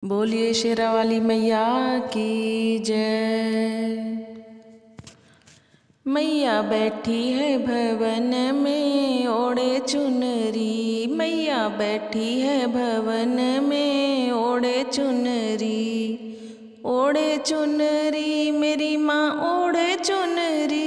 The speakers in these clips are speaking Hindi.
बोलिए शेरा वाली मैया की जय। मैया बैठी है भवन में ओढ़े चुनरी, मैया बैठी है भवन में ओढ़े चुनरी। ओढ़े चुनरी मेरी माँ ओढ़े चुनरी,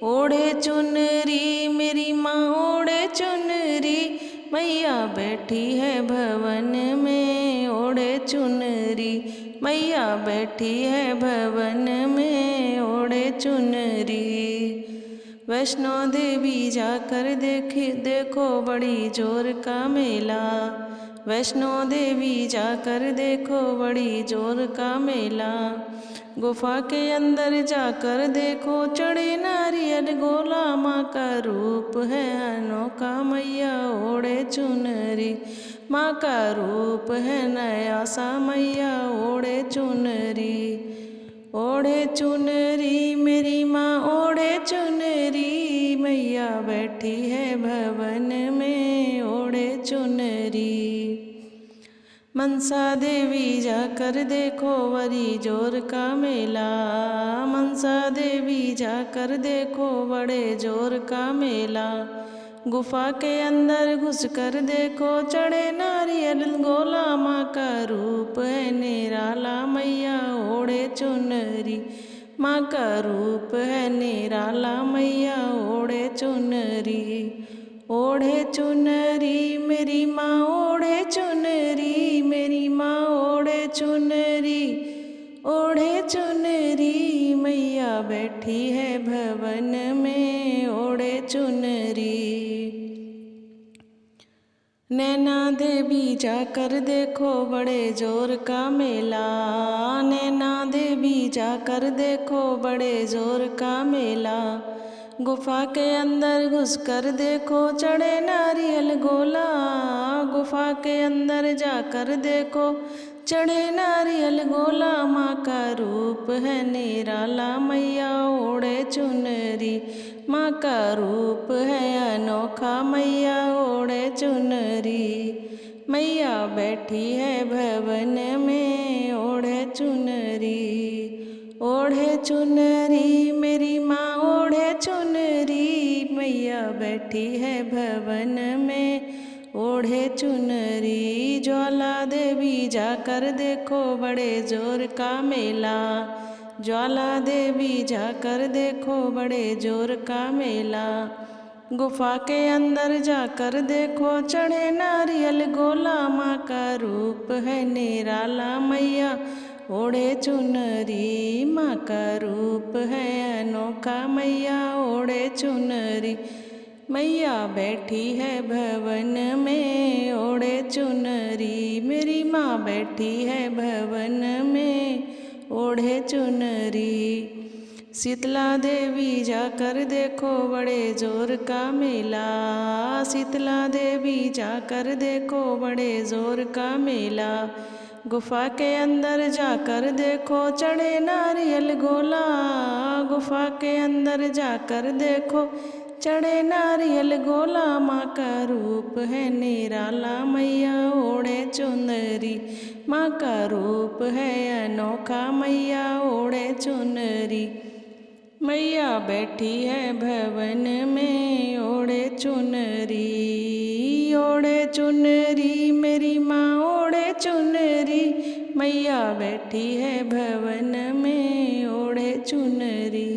ओढ़े चुनरी मेरी माँ ओढ़े चुनरी। मैया बैठी है भवन में ओढ़े चुनरी, मैया बैठी है भवन में ओढ़े चुनरी। वैष्णो देवी जाकर देखो बड़ी जोर का मेला, वैष्णो देवी जाकर देखो बड़ी जोर का मेला। गुफा के अंदर जाकर देखो चढ़े नारियल गोला, माँ का रूप है अनोखा मैया ओढ़े चुनरी। माँ का रूप है नया सा मैया ओढ़े चुनरी। ओढ़े चुनरी मेरी माँ ओढ़े चुनरी, मैया बैठी है भवन में ओढ़े चुनरी। मनसा देवी जाकर देखो बड़ी जोर का मेला, मनसा देवी जाकर देखो बड़े जोर का मेला। गुफा के अंदर घुसकर देखो चढ़े नारियल गोला, माँ का रूप है निराला मैया ओढ़े चुनरी। माँ का रूप है निराला मैया ओढ़े चुनरी। ओढ़े चुनरी मेरी माँ ओढ़े चुनरी, मेरी माँ ओढ़े चुनरी। ओढ़े चुनरी मैया बैठी है भवन में ओढ़े चुनरी। नैना देवी जाकर देखो बड़े जोर का मेला, नैना देवी जाकर देखो बड़े जोर का मेला। गुफा के अंदर घुसकर देखो चढ़े नारियल गोला, गुफा के अंदर जाकर देखो चढ़े नारियल गोला। माँ का रूप है निराला मैया ओढ़े चुनरी, माँ का रूप है अनोखा मैया ओढ़े चुनरी। मैया बैठी है भवन में ओढ़े चुनरी। ओढ़े चुनरी मेरी माँ ओढ़े चुनरी, मैया बैठी है भवन में ओढ़े चुनरी। ज्वाला देवी जाकर देखो बड़े जोर का मेला, ज्वाला देवी जाकर देखो बड़े जोर का मेला। गुफा के अंदर जाकर देखो चढ़े नारियल गोला, माँ का रूप है निराला मैया ओढ़े चुनरी। माँ का रूप है अनोखा मैया ओढ़े चुनरी। मैया बैठी है भवन में ओढ़े चुनरी, मेरी माँ बैठी है भवन में ओढ़े चुनरी। शीतला देवी जाकर देखो बड़े जोर का मेला, शीतला देवी जाकर देखो बड़े जोर का मेला। गुफा के अंदर जाकर देखो चढ़े नारियल गोला, गुफा के अंदर जाकर देखो चढ़े नारियल गोला। माँ का रूप है निराला मैया ओढ़े चुनरी, माँ का रूप है अनोखा मैया ओढ़े चुनरी। मैया बैठी है भवन में ओढ़े चुनरी। ओढ़े चुनरी मेरी माँ ओढ़े चुनरी, मैया बैठी है भवन में ओढ़े चुनरी।